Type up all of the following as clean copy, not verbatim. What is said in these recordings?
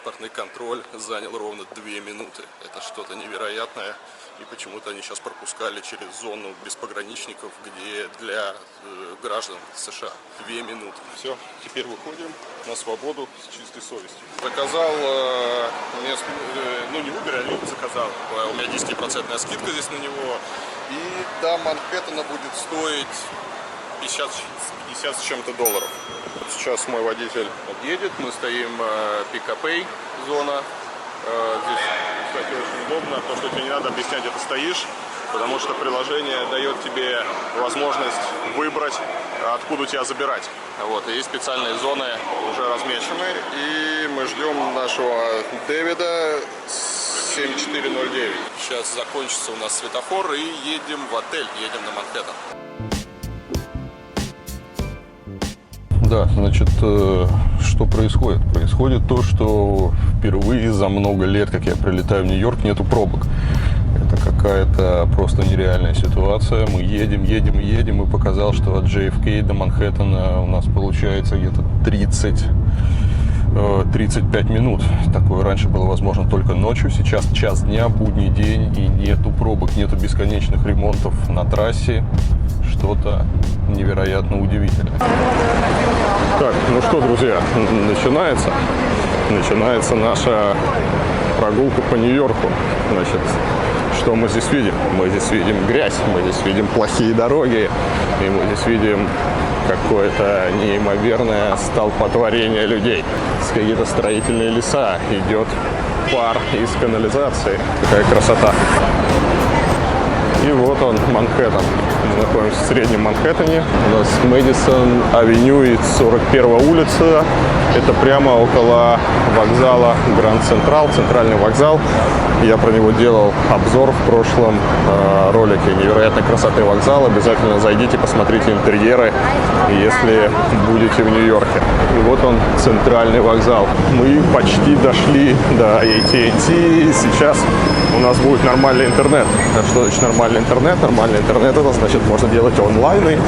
паспортный контроль занял ровно 2 минуты. Это что-то невероятное. И почему-то они сейчас пропускали через зону без пограничников, где для граждан США 2 минуты. Все, теперь выходим на свободу с чистой совестью. Заказал, не Uber, а Lyft заказал. У меня 10% скидка здесь на него. И до Манхэттена будет стоить 50 с чем-то долларов. Сейчас мой водитель едет, мы стоим pick-up зона. Здесь, кстати, очень удобно, то, что тебе не надо объяснять, где ты стоишь, потому что приложение дает тебе возможность выбрать, откуда тебя забирать. Вот, и есть специальные зоны уже размечены, и мы ждем нашего Дэвида 7409. Сейчас закончится у нас светофор и едем в отель, едем на Манхэттен. Да, значит, что происходит? Происходит то, что впервые за много лет, как я прилетаю в Нью-Йорк, нету пробок. Это какая-то просто нереальная ситуация. Мы едем, и показал, что от JFK до Манхэттена у нас получается где-то 35 минут. Такое раньше было возможно только ночью. Сейчас час дня, будний день, и нету пробок, нету бесконечных ремонтов на трассе. Что-то невероятно удивительное. Так, ну что, друзья, начинается наша прогулка по Нью-Йорку. Значит, что мы здесь видим? Мы здесь видим грязь, мы здесь видим плохие дороги, и мы здесь видим какое-то неимоверное столпотворение людей. Какие-то строительные леса, идет пар из канализации. Какая красота! И вот он, Манхэттен. Мы находимся в среднем Манхэттене. У нас Мэдисон Авеню и 41-я улица. Это прямо около вокзала Гранд Централ, центральный вокзал. Я про него делал обзор в прошлом ролике. Невероятной красоты вокзал. Обязательно зайдите, посмотрите интерьеры, если будете в Нью-Йорке. И вот он, центральный вокзал. Мы почти дошли до AT&T. Сейчас у нас будет нормальный интернет. А что значит нормальный интернет? Нормальный интернет — это значит, можно делать онлайны.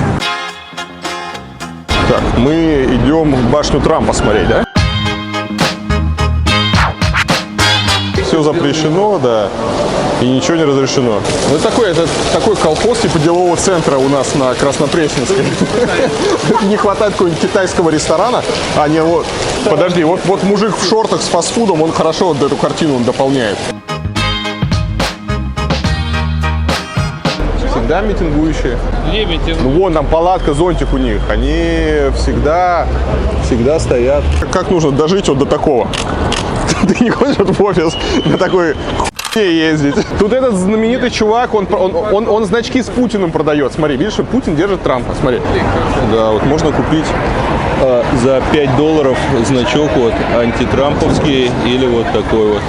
Так, мы идем в башню Трампа смотреть, да? Все запрещено, да, и ничего не разрешено. Ну, это такой колхоз типа делового центра у нас на Краснопресненской. Не хватает какого-нибудь китайского ресторана. А, не, вот, подожди, вот мужик в шортах с фастфудом, он хорошо вот эту картину дополняет. Всегда митингующие. Где митингующие? Ну, вон там палатка, зонтик у них. Они всегда стоят. Как нужно дожить вот до такого? Ты не хочешь в офис на такой хуйне ездить? Тут этот знаменитый чувак, он значки с Путиным продает. Смотри, видишь, Путин держит Трампа. Смотри. Да, вот можно купить за $5 значок вот антитрамповский или вот такой вот.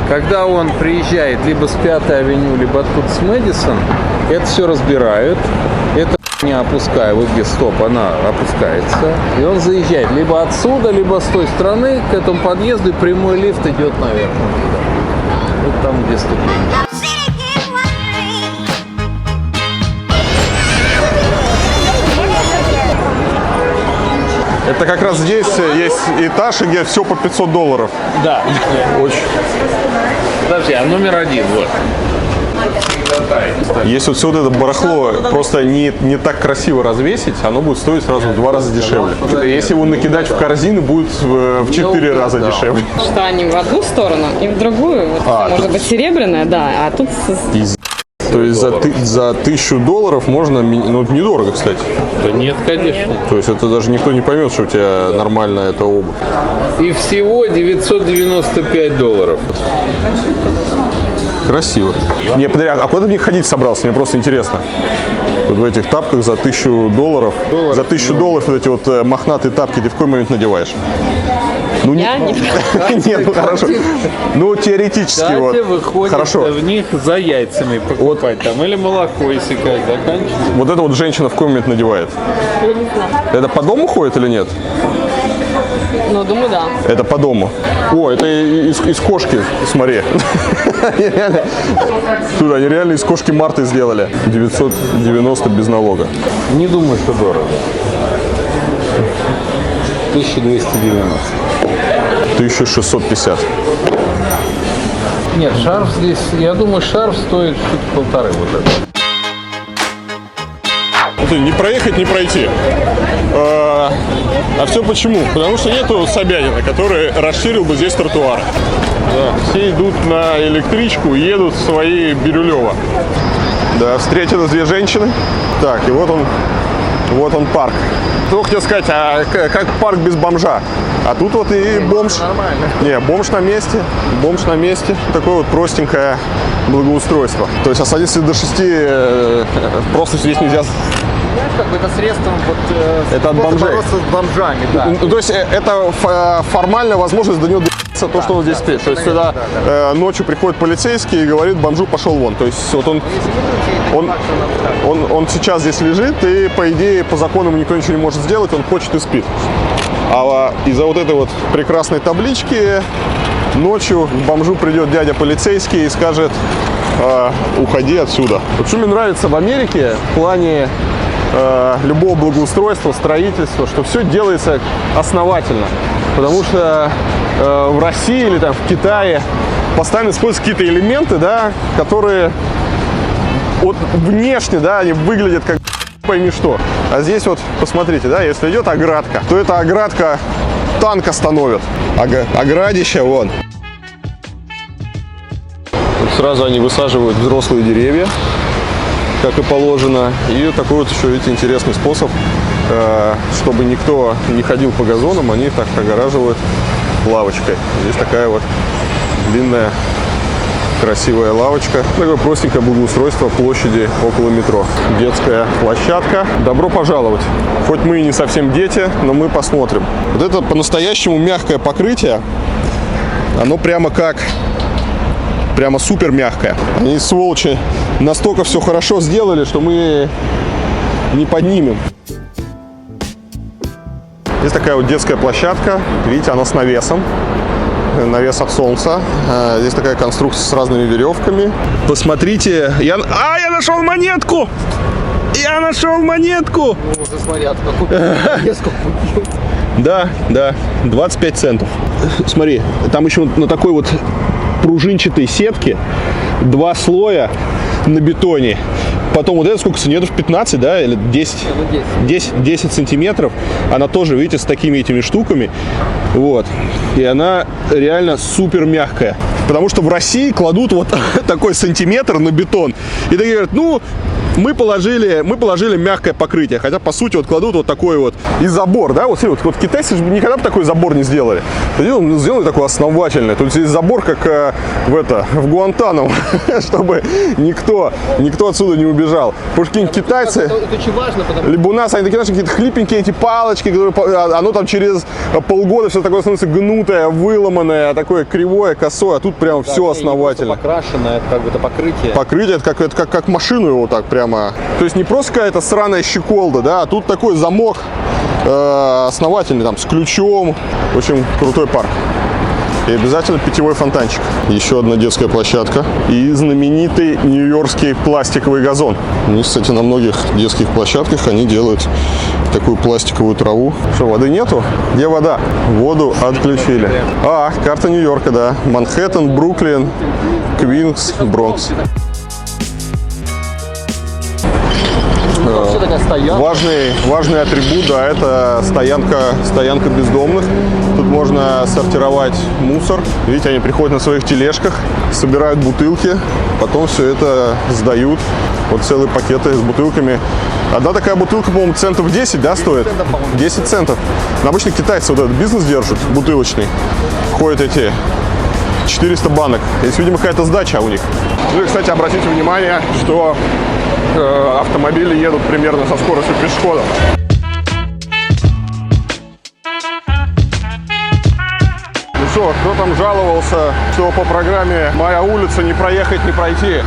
Когда он приезжает либо с 5-й авеню, либо тут с Мэдисон, это все разбирают. Это не опуская, вот где стоп, она опускается. И он заезжает либо отсюда, либо с той стороны к этому подъезду, и прямой лифт идет наверх. Вот там, где ступени. Это как раз здесь есть этаж, где все по $500. Да. Очень. Подожди, а номер 1, вот. Если вот это барахло просто не так красиво развесить, оно будет стоить сразу в 2 раза дешевле. Если его накидать в корзину, будет в 4 раза дешевле. Что они в одну сторону и в другую. Вот может быть серебряная, да, а тут... То есть за $1000 можно, ну недорого, кстати. Да нет, конечно. То есть это даже никто не поймет, что у тебя нормальная эта обувь. И всего $995. Красиво. Не, подожди, а куда ты в них ходить собрался? Мне просто интересно. Вот в этих тапках за $1000. За $1000 вот эти вот мохнатые тапки ты в какой момент надеваешь? Ну, я не... Нет, ну хорошо. Ну, теоретически вот. Выходит хорошо. В них за яйцами покупать вот. Там или молоко, если как заканчивается. Вот эта вот женщина в какой момент надевает? Я не знаю. Это по дому ходит или нет? Ну, думаю, да. Это по дому. О, это из кошки, смотри. Тут они реально из кошки Марты сделали. 990 без налога. Не думаю, что дорого. 1290. 1650. Нет, шарф здесь, я думаю, шарф стоит штуки полторы вот это. Не проехать, не пройти. А все почему? Потому что нету Собянина, который расширил бы здесь тротуар. Да, все идут на электричку, едут в свои Бирюлево. Да, встретились две женщины. Так, и вот он парк. Кто хотел сказать, а как парк без бомжа? А тут вот и бомж. Нормально. Не, бомж на месте. Бомж на месте. Такое вот простенькое благоустройство. То есть от 11 до 6 просто здесь нельзя. Знаешь, как бы это средством вот, Это от бомжей. бороться с бомжами, да. То есть это формальная возможность до него добиться то, что он здесь стоит. То есть сюда ночью приходит полицейский и говорит бомжу пошел вон. То есть вот он сейчас здесь лежит и по идее по закону никто ничего не может сделать, он хочет и спит. А из-за вот этой вот прекрасной таблички ночью к бомжу придет дядя полицейский и скажет уходи отсюда. Вот что мне нравится в Америке в плане любого благоустройства, строительства, что все делается основательно. Потому что в России или там в Китае постоянно используются какие-то элементы, да, которые вот внешне, да, они выглядят как пойми что. А здесь вот, посмотрите, да, если идет оградка, то эта оградка танк остановит. Оградище вон. Тут сразу они высаживают взрослые деревья, как и положено. И такой вот еще, видите, интересный способ, чтобы никто не ходил по газонам, они так огораживают лавочкой. Здесь такая вот длинная, красивая лавочка. Такое простенькое благоустройство площади около метро. Детская площадка. Добро пожаловать. Хоть мы и не совсем дети, но мы посмотрим. Вот это по-настоящему мягкое покрытие. Оно прямо супер мягкое. Они, сволочи, настолько все хорошо сделали, что мы не поднимем. Здесь такая вот детская площадка. Видите, она с навесом. Навес от солнца. Здесь такая конструкция с разными веревками. Посмотрите. Я нашел монетку! Я нашел монетку! Да, 25 центов. Смотри, там еще на такой вот пружинчатой сетке 2 слоя на бетоне. Потом вот это сколько сантиметров? 15, да? Или 10? 10 сантиметров. Она тоже, видите, с такими этими штуками. Вот. И она реально супер мягкая. Потому что в России кладут вот такой сантиметр на бетон. И такие говорят, ну, мы положили мягкое покрытие. Хотя, по сути, вот кладут вот такой вот и забор, да? Вот, смотри, вот китайцы же никогда бы такой забор не сделали. Сделали такой основательный. Тут здесь забор, как в Гуантанамо, чтобы никто отсюда не убежал. Потому что какие-нибудь китайцы, это очень важно, либо у нас, они такие, знаешь, какие-то хлипенькие эти палочки, которые, оно там через полгода все такое становится гнутое, выломанное, такое кривое, косое, а тут прям все основательно. Покрашенное, это как бы это покрытие. Покрытие, это как машину его так прямо. То есть не просто какая-то сраная щеколда, да, а тут такой замок основательный, там, с ключом. В общем, крутой парк. И обязательно питьевой фонтанчик. Еще одна детская площадка. И знаменитый нью-йоркский пластиковый газон. И, кстати, на многих детских площадках они делают такую пластиковую траву. Что, воды нету? Где вода? Воду отключили. Карта Нью-Йорка, да. Манхэттен, Бруклин, Квинс, Бронкс. Важный атрибут, да, это стоянка бездомных. Тут можно сортировать мусор. Видите, они приходят на своих тележках, собирают бутылки, потом все это сдают. Вот целые пакеты с бутылками. Одна такая бутылка, по-моему, центов 10, да, стоит? 10 центов. Но обычно китайцы вот этот бизнес держат, бутылочный. Ходят эти 400 банок. Здесь, видимо, какая-то сдача у них. Ну и, кстати, обратите внимание, что автомобили едут примерно со скоростью пешеходов. Ну что, кто там жаловался, что по программе «Моя улица» не проехать, не пройти?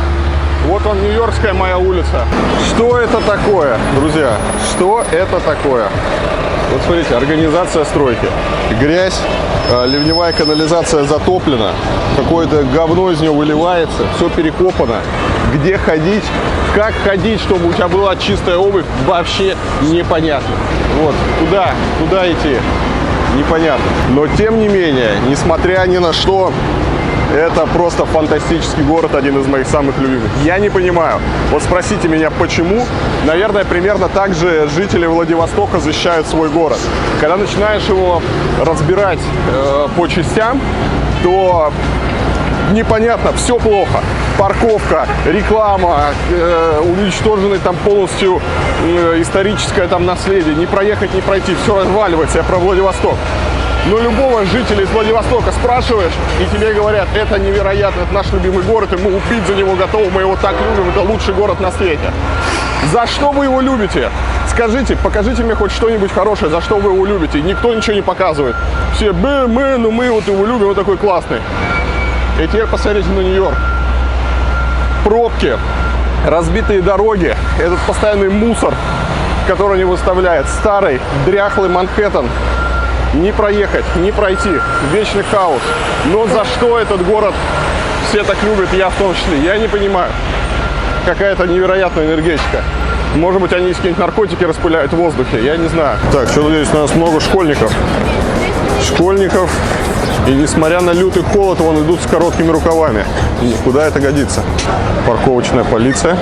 Вот он, нью-йоркская «Моя улица». Что это такое, друзья? Что это такое? Вот смотрите, организация стройки. Грязь, ливневая канализация затоплена, какое-то говно из нее выливается, все перекопано. Где ходить, как ходить, чтобы у тебя была чистая обувь, вообще непонятно. Вот, куда идти? непонятно. Но тем не менее, несмотря ни на что, это просто фантастический город, один из моих самых любимых. Я не понимаю. Вот спросите меня, почему. Наверное, примерно так же жители Владивостока защищают свой город. Когда начинаешь его разбирать по частям, то непонятно, все плохо. Парковка, реклама, уничтоженное там полностью историческое там наследие. Не проехать, не пройти, все разваливается. Я про Владивосток. Но любого жителя из Владивостока спрашиваешь, и тебе говорят, это невероятно, это наш любимый город, и мы убить за него готовы, мы его так любим, это лучший город на свете. За что вы его любите? Скажите, покажите мне хоть что-нибудь хорошее, за что вы его любите. И никто ничего не показывает. Все, мы вот его любим, он такой классный. И теперь посмотрите на Нью-Йорк. Пробки, разбитые дороги, этот постоянный мусор, который они выставляют, старый, дряхлый Манхэттен. Не проехать, не пройти, вечный хаос. Но за что этот город все так любят, я в том числе, я не понимаю. Какая-то невероятная энергетика. Может быть, они какие-нибудь наркотики распыляют в воздухе, я не знаю. Так, что здесь у нас много школьников. И несмотря на лютый холод, вон идут с короткими рукавами. Куда это годится? Парковочная полиция.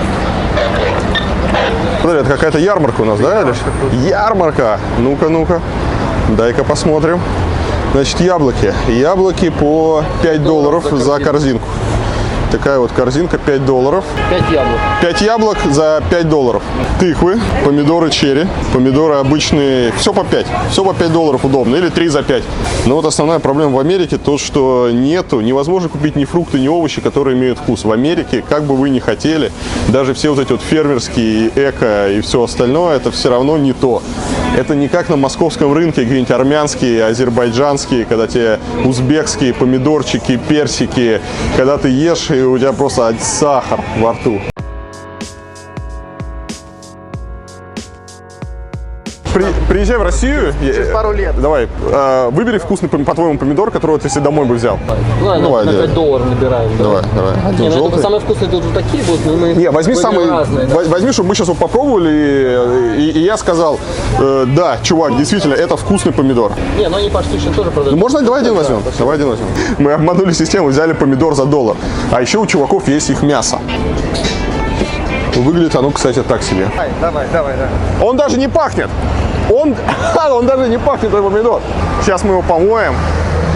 Смотри, это какая-то ярмарка у нас, да? Ярмарка! Ну-ка, ну-ка. Дай-ка посмотрим. Значит, яблоки. Яблоки по $5 за корзинку. Такая вот корзинка, $5. 5 яблок. 5 яблок за $5. Тыквы, помидоры черри, помидоры обычные, все по 5. Все по $5 удобно, или 3 за 5. Но вот основная проблема в Америке то, что невозможно купить ни фрукты, ни овощи, которые имеют вкус. В Америке, как бы вы ни хотели, даже все вот эти вот фермерские, эко и все остальное, это все равно не то. Это не как на московском рынке, где-нибудь армянские, азербайджанские, когда тебе узбекские помидорчики, персики, когда ты ешь, и у тебя просто сахар во рту. Приезжай в Россию. Через пару лет. Давай, выбери вкусный, по-твоему, помидор, которого ты себе домой бы взял. Давай, на $5 набираем. Давай. Один Не, желтый. самые вкусные тут вот такие будут, но мы Возьми самый, разные, да. возьми, чтобы мы сейчас его попробовали, и я сказал, да, чувак, действительно, это вкусный помидор. Не, но они поштучно тоже продают. Можно, давай один возьмем. Мы обманули систему, взяли помидор за $1. А еще у чуваков есть их мясо. Выглядит оно, кстати, так себе. Давай. Он даже не пахнет. Он даже не пахнет, этот помидор. Сейчас мы его помоем.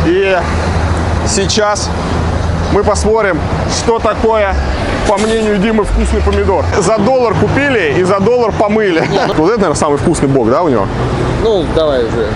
И сейчас мы посмотрим, что такое, по мнению Димы, вкусный помидор. За $1 купили и за $1 помыли. Вот это, наверное, самый вкусный бок, да, у него? Ну, давай уже.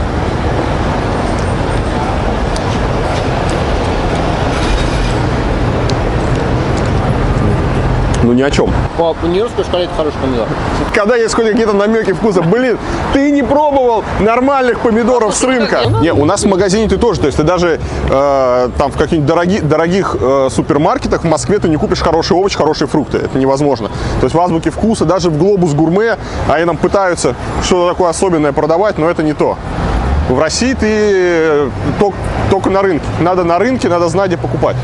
Ну, ни о чем. По нью-йоркской шкале это хороший помидор. Когда есть хоть какие-то намеки вкуса, блин, ты не пробовал нормальных помидоров с рынка. Не, у нас в магазине ты тоже, то есть ты даже там в каких-нибудь дорогих супермаркетах в Москве ты не купишь хорошие овощи, хорошие фрукты, это невозможно. То есть в азбуке вкуса, даже в Глобус Гурме, они нам пытаются что-то такое особенное продавать, но это не то. В России ты только на рынке. Надо на рынке, надо знать, где покупать.